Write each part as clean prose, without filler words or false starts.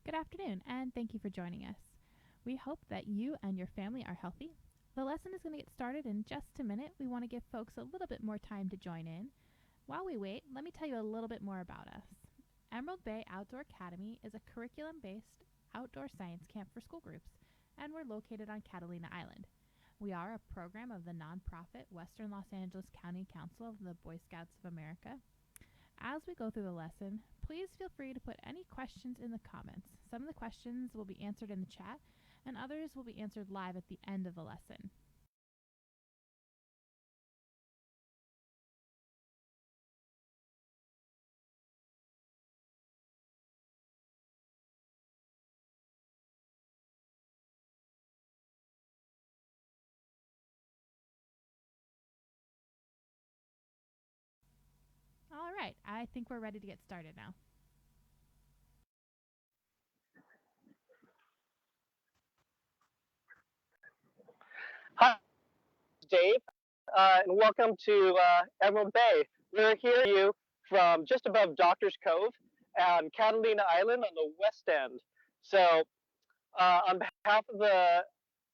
Good afternoon, and thank you for joining us. We hope that you and your family are healthy. The lesson is going to get started in just a minute. We want to give folks a little bit more time to join in. While we wait, let me tell you a little bit more about us. Emerald Bay Outdoor Academy is a curriculum-based outdoor science camp for school groups, and we're located on Catalina Island. We are a program of the nonprofit Western Los Angeles County Council of the Boy Scouts of America. As we go through the lesson, please feel free to put any questions in the comments. Some of the questions will be answered in the chat, and others will be answered live at the end of the lesson. All right, I think we're ready to get started now. Hi, Dave, and welcome to Emerald Bay. We're here to you from just above Doctor's Cove on Catalina Island on the west end. So on behalf of the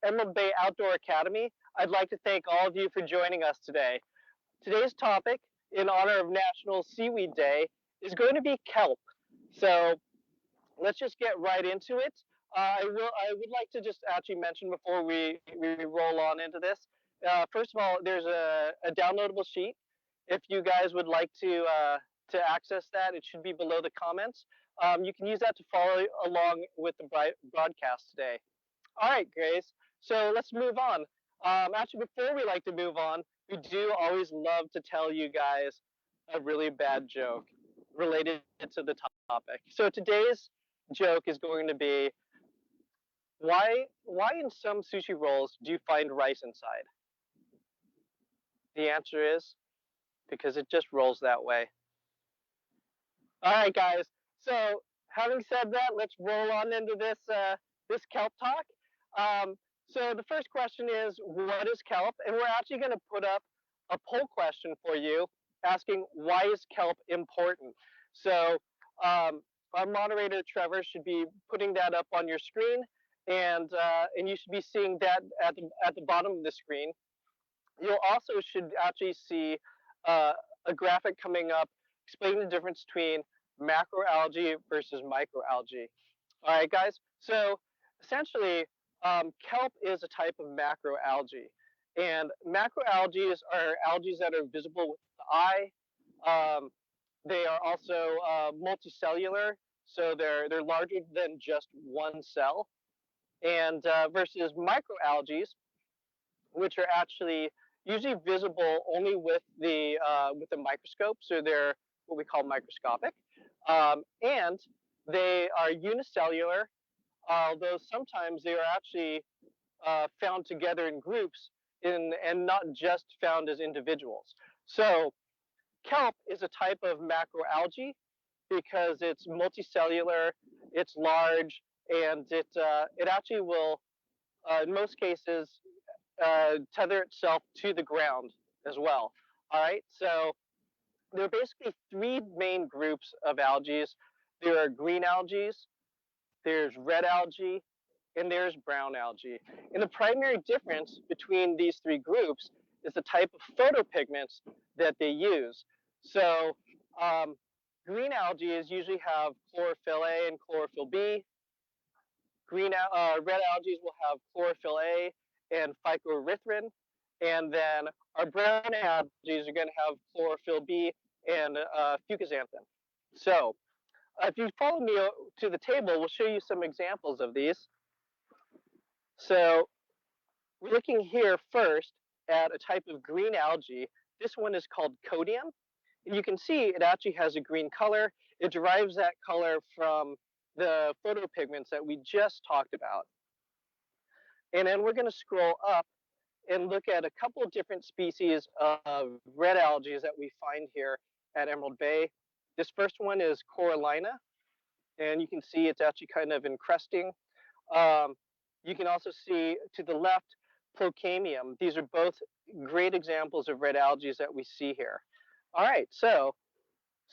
Emerald Bay Outdoor Academy, I'd like to thank all of you for joining us today. Today's topic, in honor of National Seaweed Day, is going to be kelp. So let's just get right into it. I would like to just actually mention before we roll on into this. First of all, there's a downloadable sheet. If you guys would like to access that, it should be below the comments. You can use that to follow along with the broadcast today. All right, Grace. So let's move on. Actually, before we like to move on, we do always love to tell you guys a really bad joke related to the topic. So today's joke is going to be, why in some sushi rolls do you find rice inside? The answer is because it just rolls that way. All right, guys. So having said that, let's roll on into this this kelp talk. So the first question is, what is kelp? And we're actually going to put up a poll question for you asking, why is kelp important? So our moderator, Trevor, should be putting that up on your screen, and you should be seeing that at the bottom of the screen. You'll also should actually see a graphic coming up explaining the difference between macroalgae versus microalgae. All right, guys. So essentially, kelp is a type of macroalgae, and macroalgae are algae that are visible with the eye. They are also multicellular, so they're larger than just one cell, and versus microalgae, which are actually usually visible only with the microscope, so they're what we call microscopic, and they are unicellular, although sometimes they are actually found together in groups and not just found as individuals. So kelp is a type of macroalgae because it's multicellular, it's large, and it actually will, in most cases, tether itself to the ground as well. All right, so there are basically three main groups of algae. There are green algae, there's red algae, and there's brown algae. And the primary difference between these three groups is the type of photopigments that they use. So green algae usually have chlorophyll A and chlorophyll B. Red algae will have chlorophyll A and phycoerythrin, and then our brown algae are going to have chlorophyll B and fucoxanthin. So if you follow me to the table, we'll show you some examples of these. So we're looking here first at a type of green algae. This one is called codium. And you can see it actually has a green color. It derives that color from the photopigments that we just talked about. And then we're going to scroll up and look at a couple of different species of red algae that we find here at Emerald Bay. This first one is corallina, and you can see it's actually kind of encrusting. You can also see to the left Plocamium. These are both great examples of red algae that we see here. All right, so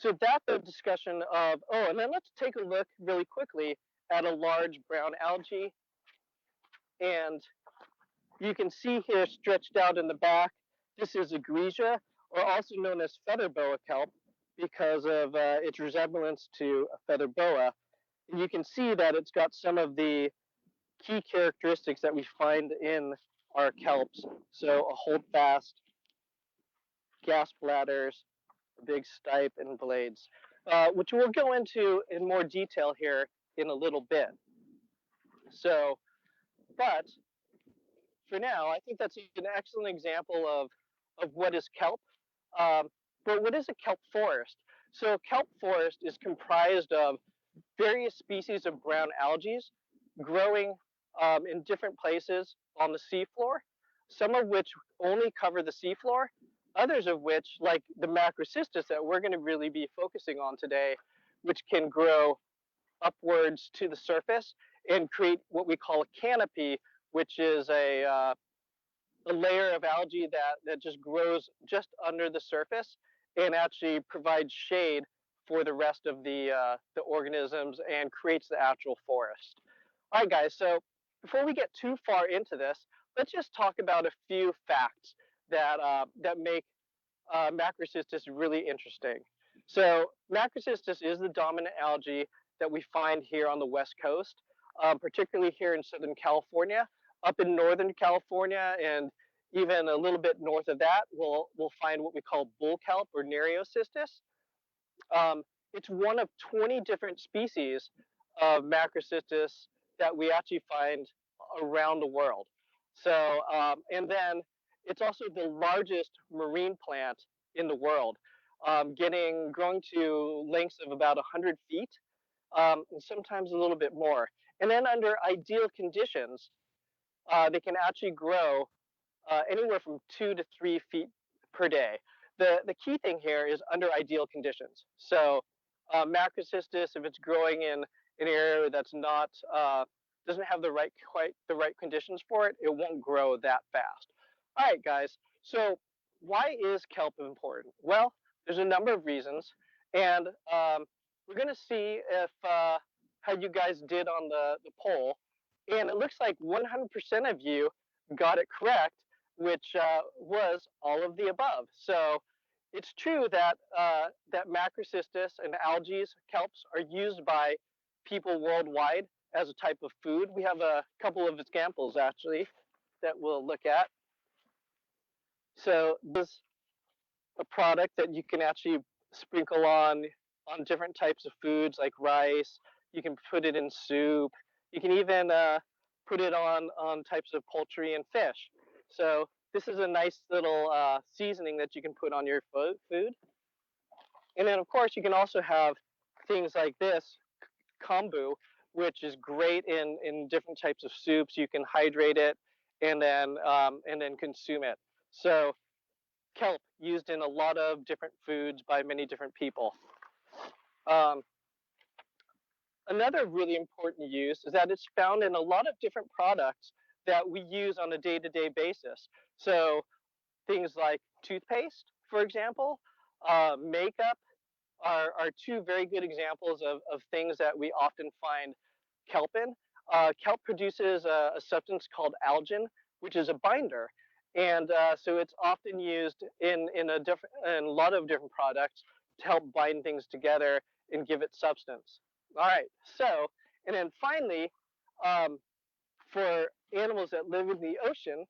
that's a discussion of, and then let's take a look really quickly at a large brown algae. And you can see here stretched out in the back, this is a Egregia, or also known as feather boa kelp, because of its resemblance to a feather boa. And you can see that it's got some of the key characteristics that we find in our kelps. So a holdfast, gas bladders, a big stipe, and blades, which we'll go into in more detail here in a little bit. So, but for now, I think that's an excellent example of what is kelp. Um, but what is a kelp forest? So kelp forest is comprised of various species of brown algae growing in different places on the seafloor, some of which only cover the seafloor, others of which, like the macrocystis that we're going to really be focusing on today, which can grow upwards to the surface and create what we call a canopy, which is a layer of algae that just grows just under the surface and actually provides shade for the rest of the organisms and creates the actual forest. All right, guys, so before we get too far into this, let's just talk about a few facts that make macrocystis really interesting. So macrocystis is the dominant algae that we find here on the West Coast, particularly here in Southern California. Up in Northern California and even a little bit north of that, we'll find what we call bull kelp or Nereocystis. It's one of 20 different species of macrocystis that we actually find around the world. So, and then it's also the largest marine plant in the world, growing to lengths of about 100 feet, and sometimes a little bit more. And then under ideal conditions, they can actually grow anywhere from 2 to 3 feet per day. The key thing here is under ideal conditions. So macrocystis, if it's growing in an area that's not doesn't have quite the right conditions for it, it won't grow that fast. All right, guys. So why is kelp important? Well, there's a number of reasons, and we're going to see if how you guys did on the poll. And it looks like 100% of you got it correct, which was all of the above. So it's true that that macrocystis and algae, kelps, are used by people worldwide as a type of food. We have a couple of examples actually that we'll look at. So this is a product that you can actually sprinkle on different types of foods like rice. You can put it in soup. You can even put it on types of poultry and fish. So this is a nice little seasoning that you can put on your food. And then of course you can also have things like this, kombu, which is great in different types of soups. You can hydrate it and then consume it. So kelp used in a lot of different foods by many different people. Another really important use is that it's found in a lot of different products that we use on a day-to-day basis. So things like toothpaste, for example, makeup are two very good examples of things that we often find kelp in. Kelp produces a substance called algin, which is a binder. And so it's often used in a lot of different products to help bind things together and give it substance. All right, so, and then finally, for animals that live in the ocean,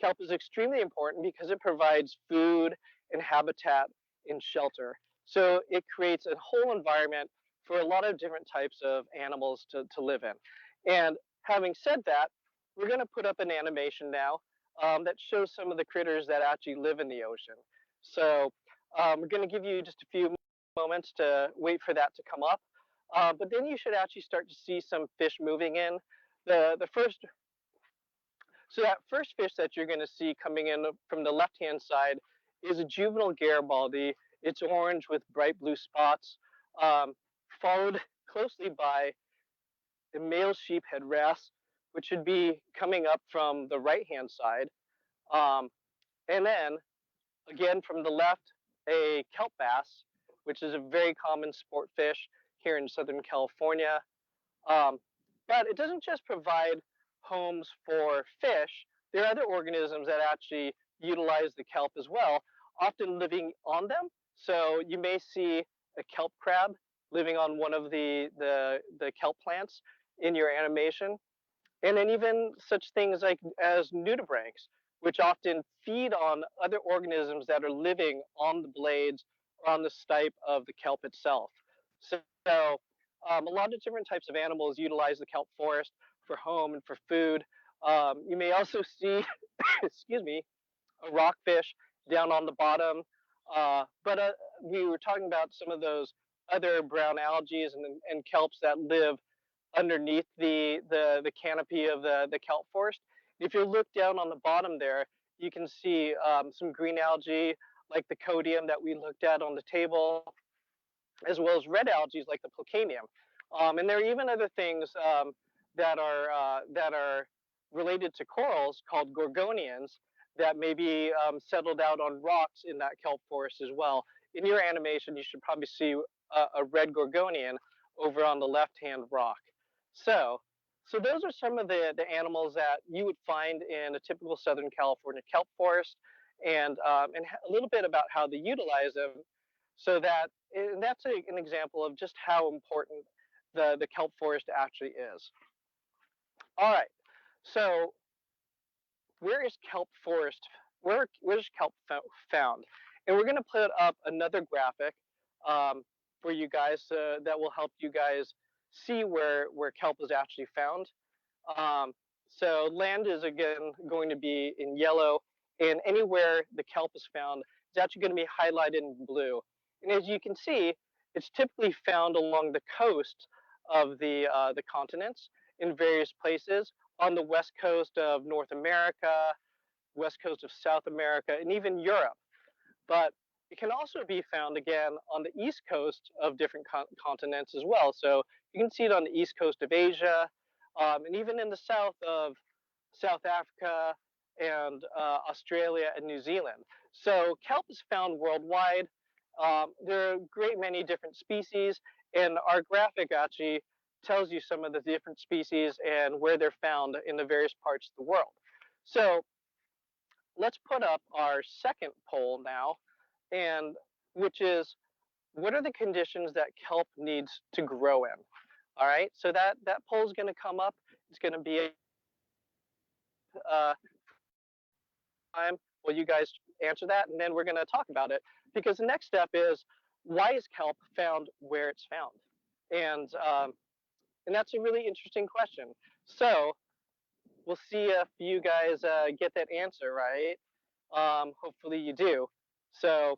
kelp is extremely important because it provides food and habitat and shelter. So it creates a whole environment for a lot of different types of animals to live in. And having said that, we're going to put up an animation now that shows some of the critters that actually live in the ocean. So we're going to give you just a few moments to wait for that to come up. But then you should actually start to see some fish moving in. So that first fish that you're going to see coming in from the left-hand side is a juvenile Garibaldi. It's orange with bright blue spots, followed closely by a male sheephead wrasse, which should be coming up from the right-hand side. And then, again, from the left, a kelp bass, which is a very common sport fish here in Southern California. But it doesn't just provide homes for fish. There are other organisms that actually utilize the kelp as well, often living on them. So you may see a kelp crab living on one of the kelp plants in your animation. And then even such things like as nudibranchs, which often feed on other organisms that are living on the blades or on the stipe of the kelp itself. So a lot of different types of animals utilize the kelp forest for home and for food. You may also see, excuse me, a rockfish down on the bottom. But we were talking about some of those other brown algae and kelps that live underneath the canopy of the kelp forest. If you look down on the bottom there, you can see some green algae like the codium that we looked at on the table, as well as red algae like the placanium. And there are even other things that are related to corals called gorgonians that may be settled out on rocks in that kelp forest as well. In your animation, you should probably see a red gorgonian over on the left-hand rock. So, so those are some of the animals that you would find in a typical Southern California kelp forest, and a little bit about how they utilize them. So that and that's an example of just how important the kelp forest actually is. All right, so where is kelp forest? Where's kelp found? And we're going to put up another graphic um, for you guys that will help you guys see where kelp is actually found. Um, so land is again going to be in yellow, and anywhere the kelp is found is actually going to be highlighted in blue. And as you can see, it's typically found along the coast of the continents in various places on the west coast of North America, west coast of South America, and even Europe. But it can also be found again on the east coast of different continents as well. So you can see it on the east coast of Asia, and even in the south of South Africa and Australia and New Zealand. So kelp is found worldwide. There are a great many different species, and our graphic actually tells you some of the different species and where they're found in the various parts of the world. So let's put up our second poll now, and which is what are the conditions that kelp needs to grow in? All right, so that poll is going to come up. It's going to be uh, time. Well, you guys answer that, and then we're going to talk about it. Because the next step is why is kelp found where it's found, and that's a really interesting question. So we'll see if you guys get that answer right. Hopefully you do. So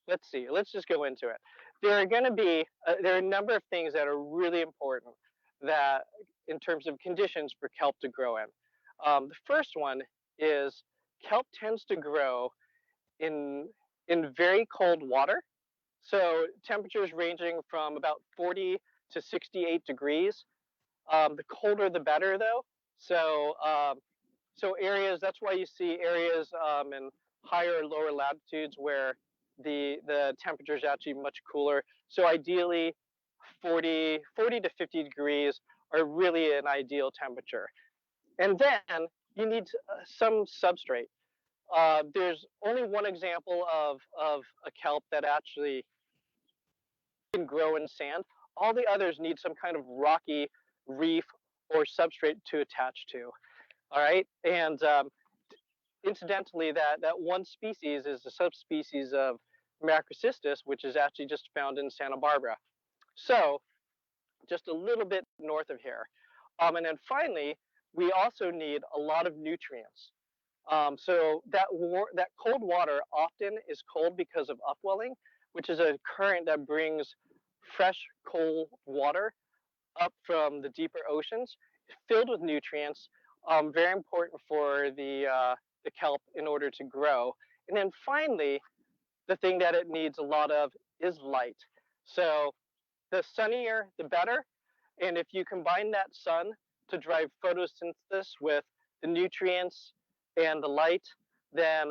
let's see. Let's just go into it. There are going to be there are a number of things that are really important that in terms of conditions for kelp to grow in. The first one is kelp tends to grow in in very cold water. So temperatures ranging from about 40 to 68 degrees. The colder the better, though. So areas, that's why you see areas in higher and lower latitudes where the temperature is actually much cooler. So ideally, 40 to 50 degrees are really an ideal temperature. And then you need some substrate. There's only one example of a kelp that actually can grow in sand. All the others need some kind of rocky reef or substrate to attach to. All right, and incidentally, that one species is a subspecies of Macrocystis, which is actually just found in Santa Barbara. So just a little bit north of here. And then finally, we also need a lot of nutrients. So that cold water often is cold because of upwelling, which is a current that brings fresh cold water up from the deeper oceans, filled with nutrients, very important for the kelp in order to grow. And then finally, the thing that it needs a lot of is light. So the sunnier, the better. And if you combine that sun to drive photosynthesis with the nutrients and the light, then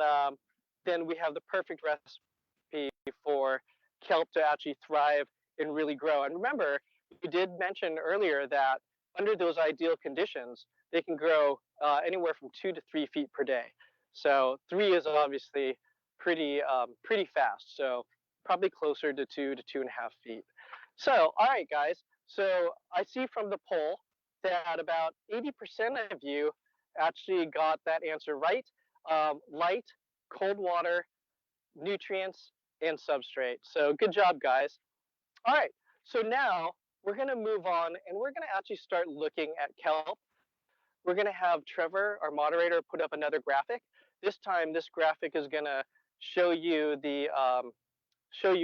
we have the perfect recipe for kelp to actually thrive and really grow. And remember, you did mention earlier that under those ideal conditions, they can grow anywhere from 2 to 3 feet per day. So 3 is obviously pretty fast. So probably closer to 2 to 2.5 feet. So all right, guys. So I see from the poll that about 80% of you actually got that answer right. Light, cold water, nutrients, and substrate. So good job, guys. All right, so now we're going to move on and we're going to actually start looking at kelp. We're going to have Trevor, our moderator, put up another graphic. This time, this graphic is going to show you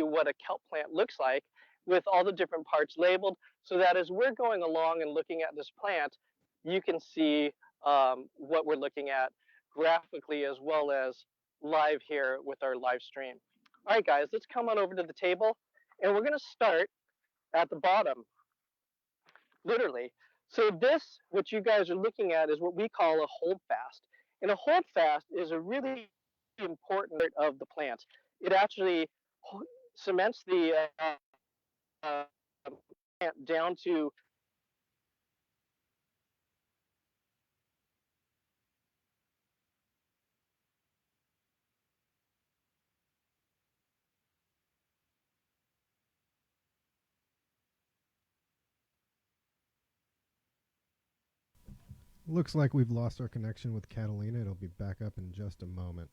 what a kelp plant looks like with all the different parts labeled, so that as we're going along and looking at this plant, you can see what we're looking at graphically as well as live here with our live stream. All right, guys, let's come on over to the table, and we're going to start at the bottom, literally. So this, what you guys are looking at, is what we call a holdfast. And a holdfast is a really important part of the plant. It actually cements the plant down to Looks like we've lost our connection with Catalina. It'll be back up in just a moment.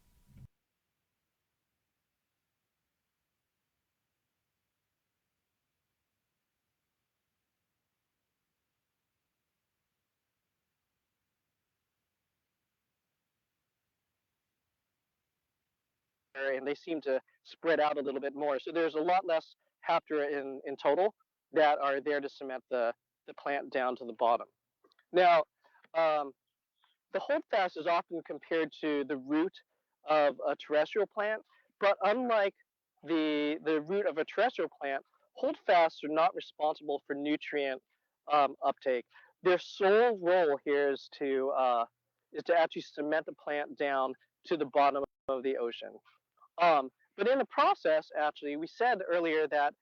and they seem to spread out a little bit more. So there's a lot less haptera in total that are there to cement the plant down to the bottom. Now, the holdfast is often compared to the root of a terrestrial plant, but unlike the root of a terrestrial plant, holdfasts are not responsible for nutrient uptake. Their sole role here is to actually cement the plant down to the bottom of the ocean. But in the process, actually, we said earlier that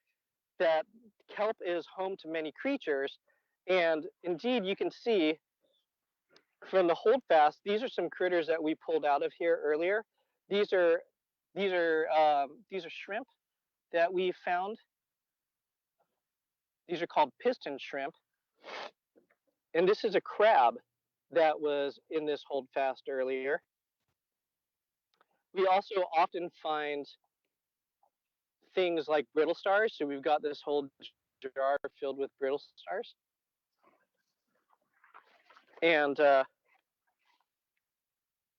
kelp is home to many creatures, and indeed, you can see from the holdfast, these are some critters that we pulled out of here earlier. These are shrimp that we found. These are called piston shrimp, and this is a crab that was in this holdfast earlier. We also often find things like brittle stars. So we've got this whole jar filled with brittle stars, and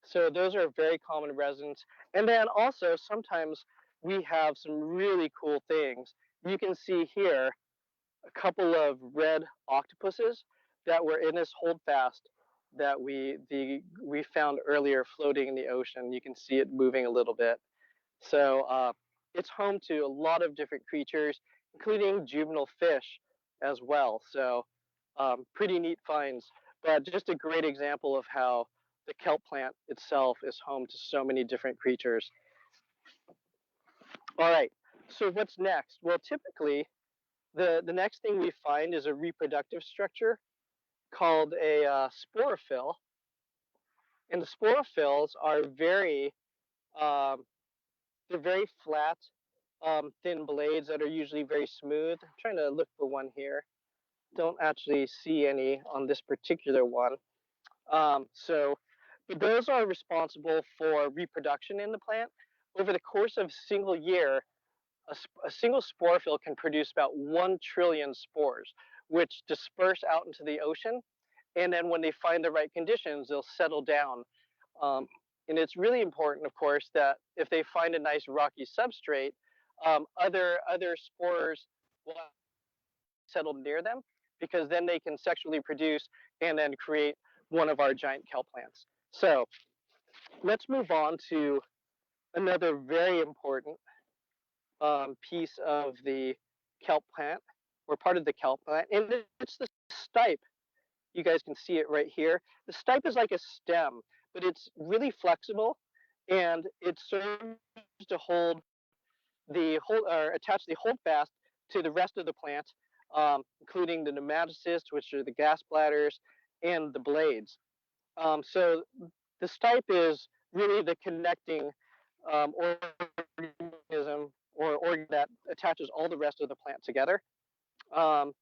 so those are very common residents. And then also sometimes we have some really cool things. You can see here a couple of red octopuses that were in this holdfast that we found earlier floating in the ocean. You can see it moving a little bit. So it's home to a lot of different creatures, including juvenile fish as well. So pretty neat finds, but just a great example of how the kelp plant itself is home to so many different creatures. All right, so what's next? Well, typically, the next thing we find is a reproductive structure called a sporophyll. And the sporophylls are they're very flat, thin blades that are usually very smooth. I'm trying to look for one here. Don't actually see any on this particular one. But those are responsible for reproduction in the plant. Over the course of a single year, a single sporophyll can produce about 1 trillion spores, which disperse out into the ocean. And then when they find the right conditions, they'll settle down. And it's really important, of course, that if they find a nice rocky substrate, other spores will settle near them, because then they can sexually produce and then create one of our giant kelp plants. So let's move on to another very important piece of the kelp plant, or part of the kelp plant, and it's the stipe. You guys can see it right here. The stipe is like a stem, but it's really flexible, and it serves to hold or attach the holdfast to the rest of the plant, including the nematocysts, which are the gas bladders, and the blades. So the stipe is really the connecting organism or organ that attaches all the rest of the plant together. Um,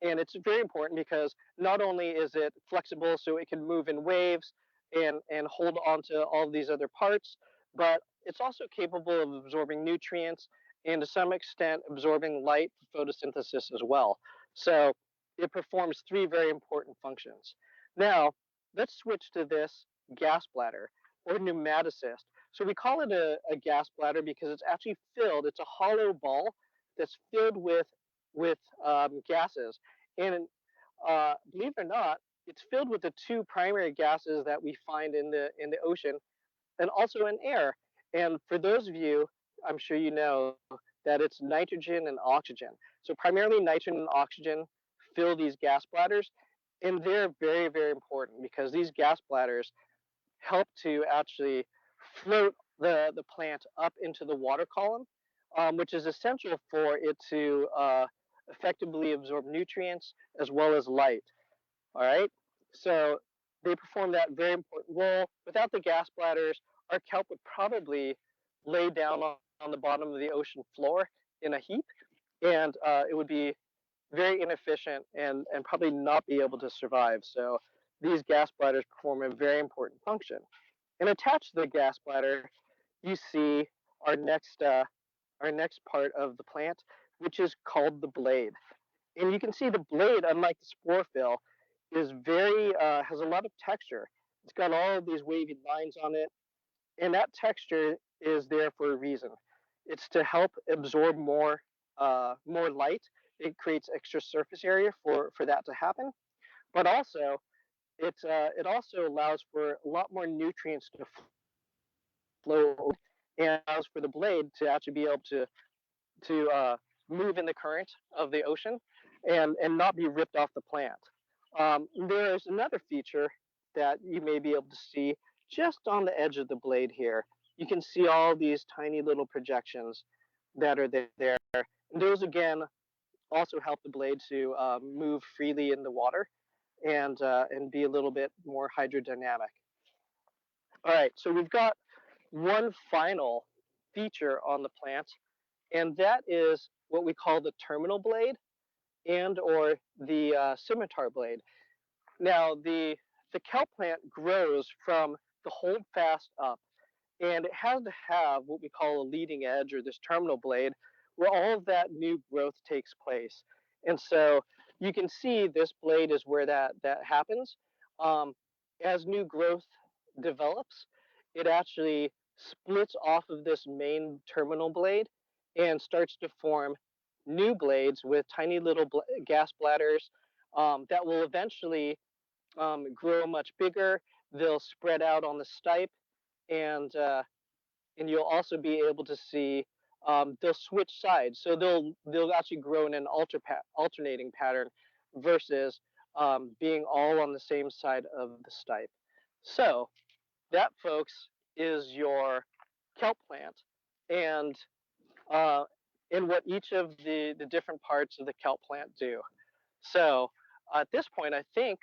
and it's very important because not only is it flexible so it can move in waves and hold on to all of these other parts, but it's also capable of absorbing nutrients and to some extent absorbing light for photosynthesis as well. So it performs three very important functions. Now, let's switch to this gas bladder or pneumaticist. So we call it a gas bladder because it's actually filled, it's a hollow ball that's filled with gases. And believe it or not, it's filled with the two primary gases that we find in the ocean and also in air. And for those of you, I'm sure you know that it's nitrogen and oxygen. So primarily nitrogen and oxygen fill these gas bladders, and they're very, very important because these gas bladders help to actually float the plant up into the water column, which is essential for it to effectively absorb nutrients as well as light. All right, so they perform that very important role. Without the gas bladders, our kelp would probably lay down on the bottom of the ocean floor in a heap, and it would be very inefficient and probably not be able to survive. So these gas bladders perform a very important function. And attached to the gas bladder, you see our next part of the plant, which is called the blade. And you can see the blade, unlike the spore fill, is very has a lot of texture. It's got all of these wavy lines on it, and that texture is there for a reason. It's to help absorb more light. It creates extra surface area for that to happen, but also it also allows for a lot more nutrients to flow and allows for the blade to actually be able to move in the current of the ocean and not be ripped off the plant. There's another feature that you may be able to see just on the edge of the blade here. You can see all these tiny little projections that are there. And those again also help the blade to move freely in the water and be a little bit more hydrodynamic. All right, so we've got one final feature on the plant, and that is what we call the terminal blade and or the scimitar blade. Now, the kelp plant grows from the holdfast up, and it has to have what we call a leading edge or this terminal blade where all of that new growth takes place. And so you can see this blade is where that happens. Um, as new growth develops, it actually splits off of this main terminal blade and starts to form new blades with tiny little gas bladders that will eventually grow much bigger. They'll spread out on the stipe, and you'll also be able to see they'll switch sides. So they'll actually grow in an alternating pattern versus being all on the same side of the stipe. So that, folks, is your kelp plant, and uh, and what each of the different parts of the kelp plant do. So at this point, I think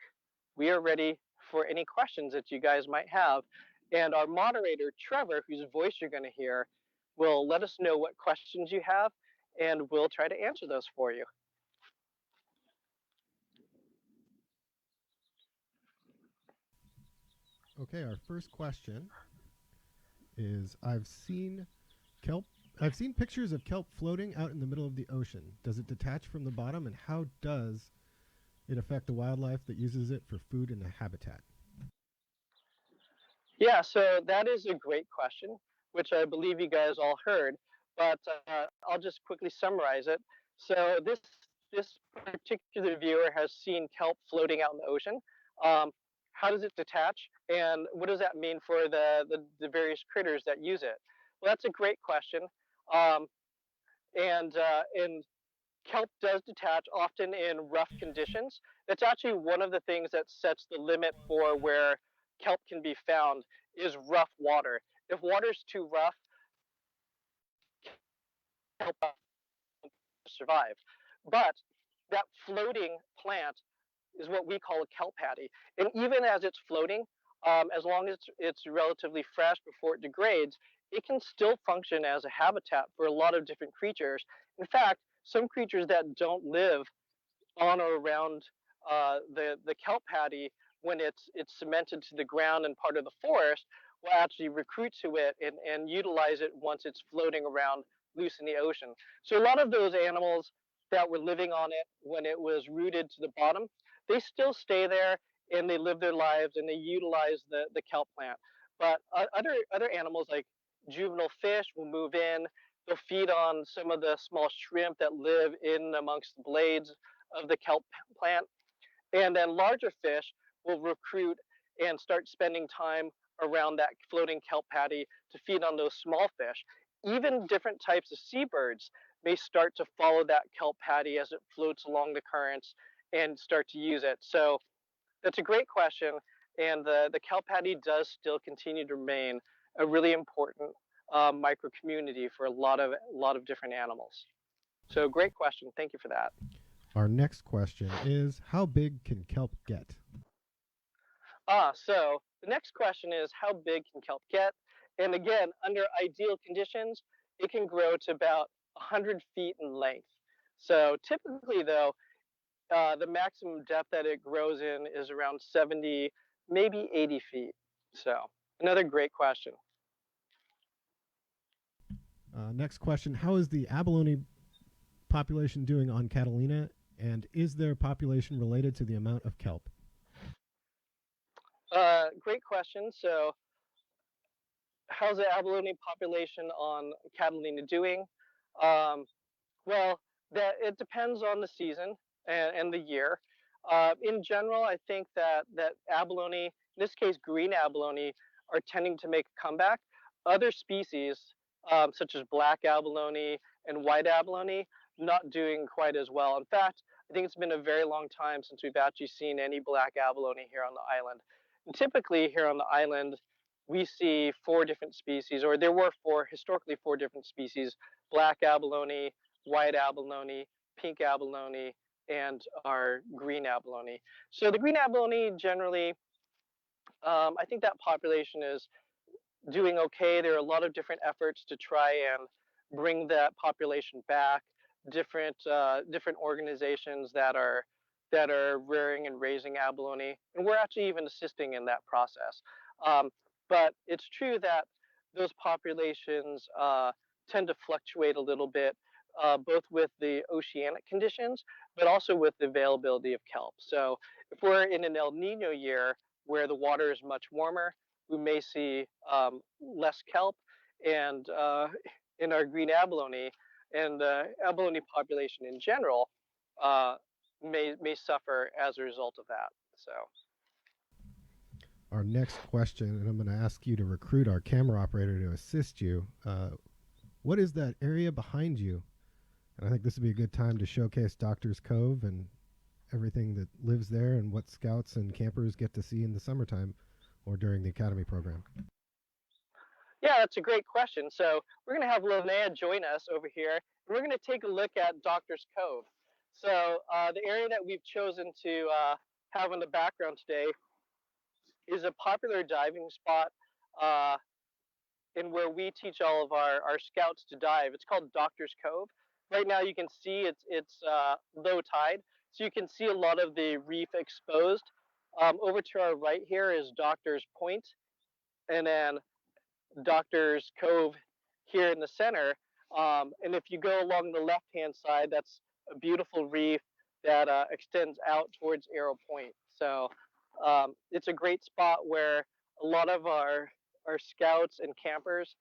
we are ready for any questions that you guys might have. And our moderator, Trevor, whose voice you're going to hear, will let us know what questions you have, and we'll try to answer those for you. Okay, our first question is I've seen pictures of kelp floating out in the middle of the ocean. Does it detach from the bottom, and how does it affect the wildlife that uses it for food and a habitat? Yeah, so that is a great question, which I believe you guys all heard, but I'll just quickly summarize it. So this particular viewer has seen kelp floating out in the ocean. How does it detach, and what does that mean for the various critters that use it? Well, that's a great question, and kelp does detach often in rough conditions. That's actually one of the things that sets the limit for where kelp can be found is rough water. If water's too rough, kelp survive. But that floating plant is what we call a kelp patty. And even as it's floating, as long as it's relatively fresh before it degrades, it can still function as a habitat for a lot of different creatures. In fact, some creatures that don't live on or around the kelp patty when it's cemented to the ground and part of the forest will actually recruit to it and utilize it once it's floating around loose in the ocean. So a lot of those animals that were living on it when it was rooted to the bottom, they still stay there and they live their lives and they utilize the kelp plant. But other animals like juvenile fish will move in. They'll feed on some of the small shrimp that live in amongst the blades of the kelp plant. And then larger fish will recruit and start spending time around that floating kelp patty to feed on those small fish. Even different types of seabirds may start to follow that kelp patty as it floats along the currents and start to use it. So that's a great question. And the kelp patty does still continue to remain a really important micro community for a lot of different animals. So great question. Thank you for that. Our next question is, how big can kelp get? So the next question is, how big can kelp get? And again, under ideal conditions, it can grow to about 100 feet in length. So typically, though, the maximum depth that it grows in is around 70, maybe 80 feet. So another great question. Next question, how is the abalone population doing on Catalina, and is their population related to the amount of kelp? Great question. So how's the abalone population on Catalina doing? Well, it depends on the season and the year. In general, I think that abalone, in this case green abalone, are tending to make a comeback. Other species, such as black abalone and white abalone, not doing quite as well. In fact, I think it's been a very long time since we've actually seen any black abalone here on the island. And typically here on the island, we see four different species, or there were historically four different species: black abalone, white abalone, pink abalone, and our green abalone. So the green abalone generally, I think that population is doing okay. There are a lot of different efforts to try and bring that population back. Different organizations that are rearing and raising abalone, and we're actually even assisting in that process. But it's true that those populations tend to fluctuate a little bit, both with the oceanic conditions, but also with the availability of kelp. So if we're in an El Nino year where the water is much warmer, we may see less kelp, and in our green abalone and the abalone population in general may suffer as a result of that. So our next question, and I'm going to ask you to recruit our camera operator to assist you. What is that area behind you? And I think this would be a good time to showcase Doctor's Cove and everything that lives there and what scouts and campers get to see in the summertime or during the academy program. Yeah, that's a great question. So we're going to have Linnea join us over here, and we're going to take a look at Doctor's Cove. So the area that we've chosen to have in the background today is a popular diving spot in where we teach all of our scouts to dive. It's called Doctor's Cove. Right now you can see it's low tide, so you can see a lot of the reef exposed. Over to our right here is Doctor's Point, and then Doctor's Cove here in the center. And if you go along the left-hand side, that's a beautiful reef that extends out towards Arrow Point. So it's a great spot where a lot of our scouts and campers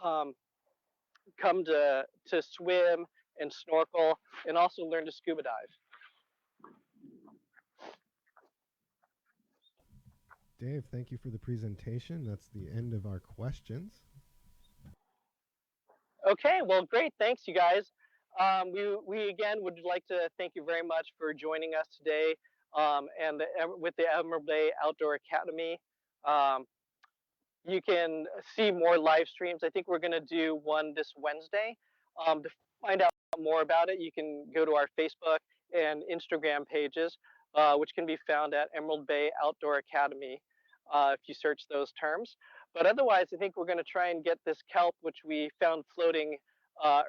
come to swim and snorkel and also learn to scuba dive. Dave, thank you for the presentation. That's the end of our questions. Okay, well, great. Thanks, you guys. We again would like to thank you very much for joining us today and with the Emerald Bay Outdoor Academy. You can see more live streams. I think we're going to do one this Wednesday. find out more about it, you can go to our Facebook and Instagram pages, which can be found at Emerald Bay Outdoor Academy if you search those terms. But otherwise, I think we're going to try and get this kelp, which we found floating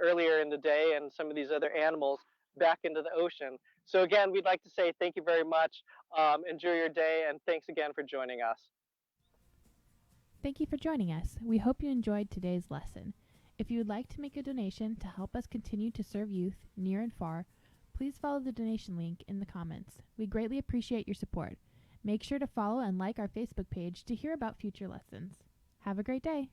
earlier in the day, and some of these other animals back into the ocean. So again, we'd like to say thank you very much. Enjoy your day, and thanks again for joining us. Thank you for joining us. We hope you enjoyed today's lesson. If you would like to make a donation to help us continue to serve youth near and far, please follow the donation link in the comments. We greatly appreciate your support. Make sure to follow and like our Facebook page to hear about future lessons. Have a great day.